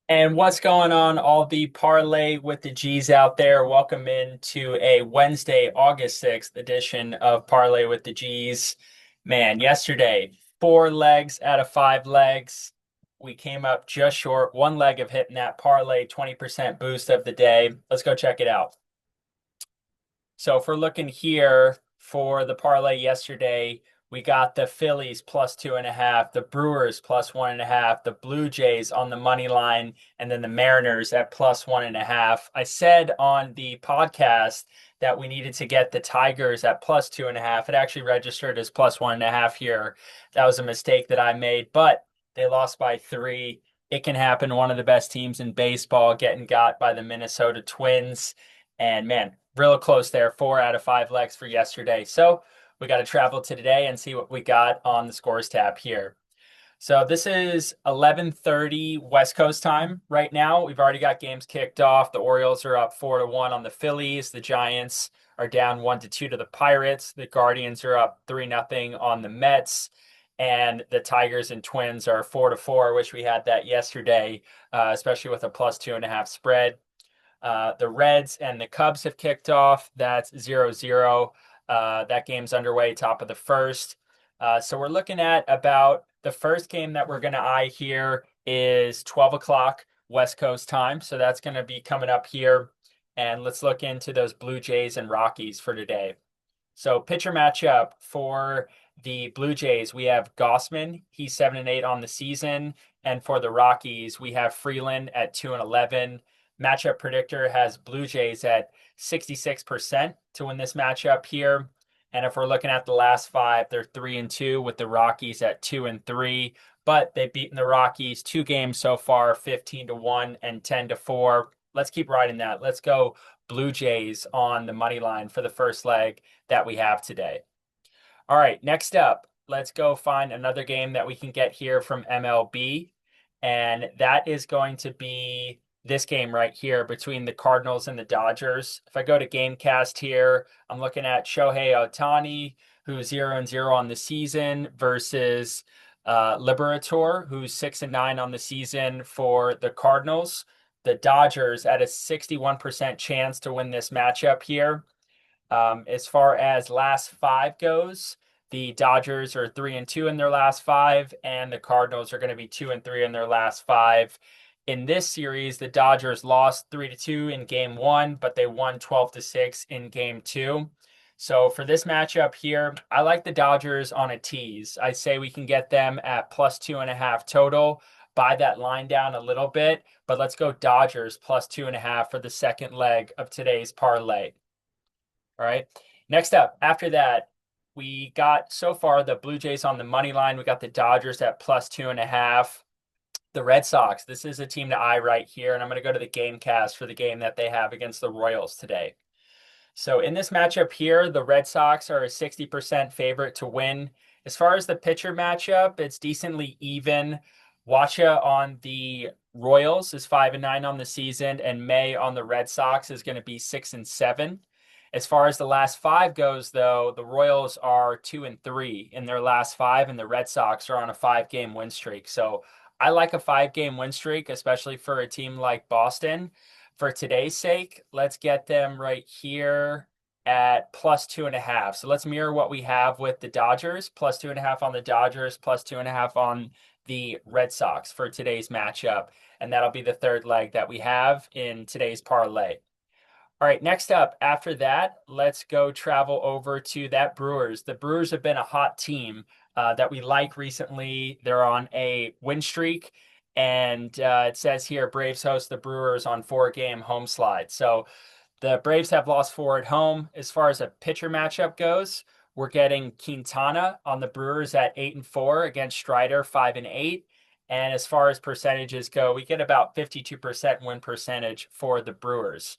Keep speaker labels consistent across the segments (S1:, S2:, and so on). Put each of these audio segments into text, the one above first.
S1: And what's going on, all the Parlay with the G's out there? Welcome in to a Wednesday, August 6th edition of Parlay with the G's. Man, yesterday, four legs out of five legs. We came up just short, one leg of hitting that parlay 20% boost of the day. Let's go check it out. So if we're looking here for the parlay yesterday, we got the Phillies plus 2.5, the Brewers plus 1.5, the Blue Jays on the money line, and then the Mariners at plus 1.5. I said on the podcast that we needed to get the Tigers at plus 2.5. It actually registered as plus 1.5 here. That was a mistake that I made, but they lost by three. It can happen. One of the best teams in baseball getting got by the Minnesota Twins. And man, real close there. Four out of five legs for yesterday. So we got to travel to today and see what we got on the scores tab here. So this is 11:30 West Coast time right now. We've already got games kicked off. The Orioles are up 4-1 on the Phillies. The Giants are down 1-2 to the Pirates. The Guardians are up 3-0 on the Mets. And the Tigers and Twins are 4-4. Wish we had that yesterday, especially with a plus 2.5 spread. The Reds and the Cubs have kicked off. That's 0-0. That game's underway, top of the first. So we're looking at about the first game that we're going to eye here is 12 o'clock West Coast time. So that's going to be coming up here. And let's look into those Blue Jays and Rockies for today. So pitcher matchup for the Blue Jays, we have Gossman. He's 7-8 on the season. And for the Rockies, we have Freeland at 2-11. Matchup predictor has Blue Jays at 66% to win this matchup here. And if we're looking at the last five, they're 3-2 with the Rockies at 2-3. But they've beaten the Rockies two games so far, 15-1 and 10-4. Let's keep riding that. Let's go Blue Jays on the money line for the first leg that we have today. All right, next up, let's go find another game that we can get here from MLB. And that is going to be this game right here between the Cardinals and the Dodgers. If I go to Gamecast here, I'm looking at Shohei Ohtani, who's 0-0 on the season, versus Liberator, who's 6-9 on the season for the Cardinals. The Dodgers at a 61% chance to win this matchup here. As far as last five goes, the Dodgers are 3-2 in their last five, and the Cardinals are going to be 2-3 in their last five. In this series, the Dodgers lost 3-2 in game one, but they won 12-6 in game two. So for this matchup here, I like the Dodgers on a tease. I say we can get them at plus 2.5 total. Buy that line down a little bit, but let's go Dodgers plus 2.5 for the second leg of today's parlay. All right. Next up, after that, we got so far the Blue Jays on the money line. We got the Dodgers at plus 2.5. The Red Sox. This is a team to eye right here, and I'm going to go to the game cast for the game that they have against the Royals today. So in this matchup here, the Red Sox are a 60% favorite to win. As far as the pitcher matchup, it's decently even. Wacha on the Royals is 5-9 on the season, and May on the Red Sox is going to be 6-7. As far as the last five goes, though, the Royals are 2-3 in their last five, and the Red Sox are on a 5-game win streak. So I like a 5-game win streak, especially for a team like Boston. For today's sake, let's get them right here at plus 2.5. So let's mirror what we have with the Dodgers, plus 2.5 on the Dodgers, plus 2.5 on the Red Sox for today's matchup. And that'll be the third leg that we have in today's parlay. All right, next up, after that, let's go travel over to that Brewers. The Brewers have been a hot team that we like recently. They're on a win streak, and it says here Braves host the Brewers on 4-game home slide. So the Braves have lost four at home. As far as a pitcher matchup goes, we're getting Quintana on the Brewers at 8-4 against Strider 5-8. And as far as percentages go, we get about 52% win percentage for the Brewers.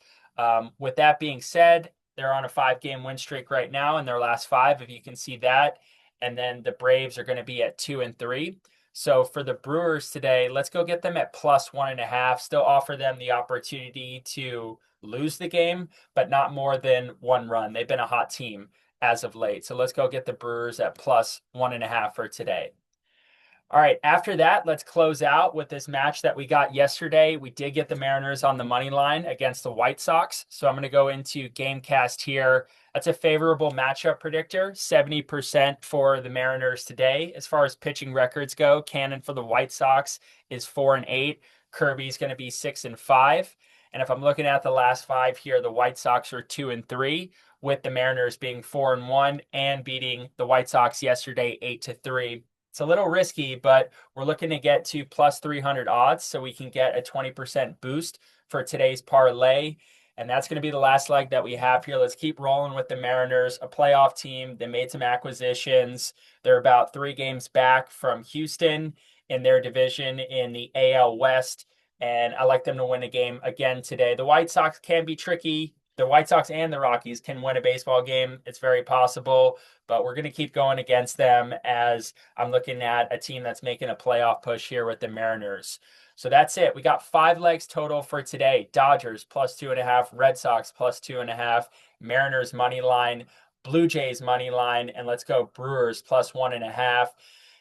S1: With that being said, they're on a 5-game win streak right now in their last five, if you can see that. And then the Braves are going to be at 2-3. So for the Brewers today, let's go get them at plus 1.5. Still offer them the opportunity to lose the game, but not more than one run. They've been a hot team as of late. So let's go get the Brewers at plus 1.5 for today. All right, after that, let's close out with this match that we got yesterday. We did get the Mariners on the money line against the White Sox. So I'm going to go into Gamecast here. That's a favorable matchup predictor, 70% for the Mariners today. As far as pitching records go, Cannon for the White Sox is 4-8. Kirby's going to be 6-5. And if I'm looking at the last five here, the White Sox are 2-3, with the Mariners being 4-1 and beating the White Sox yesterday 8-3. It's a little risky, but we're looking to get to plus 300 odds so we can get a 20% boost for today's parlay. And that's going to be the last leg that we have here. Let's keep rolling with the Mariners, a playoff team. They made some acquisitions. They're about 3 games back from Houston in their division in the AL West. And I like them to win a game again today. The White Sox can be tricky. The White Sox and the Rockies can win a baseball game. It's very possible, but we're going to keep going against them as I'm looking at a team that's making a playoff push here with the Mariners. So that's it. We got 5 legs total for today. Dodgers plus 2.5, Red Sox plus 2.5, Mariners money line, Blue Jays money line, and let's go Brewers plus 1.5.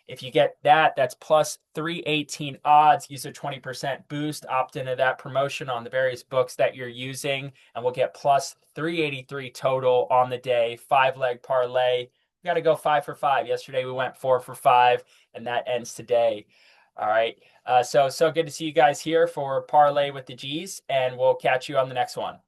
S1: If you get that, that's plus 318 odds. Use a 20% boost, opt into that promotion on the various books that you're using, and we'll get plus 383 total on the day. 5 leg parlay. We got to go 5 for 5. Yesterday we went 4 for 5, and that ends today. All right. So good to see you guys here for Parlay with the G's, and we'll catch you on the next one.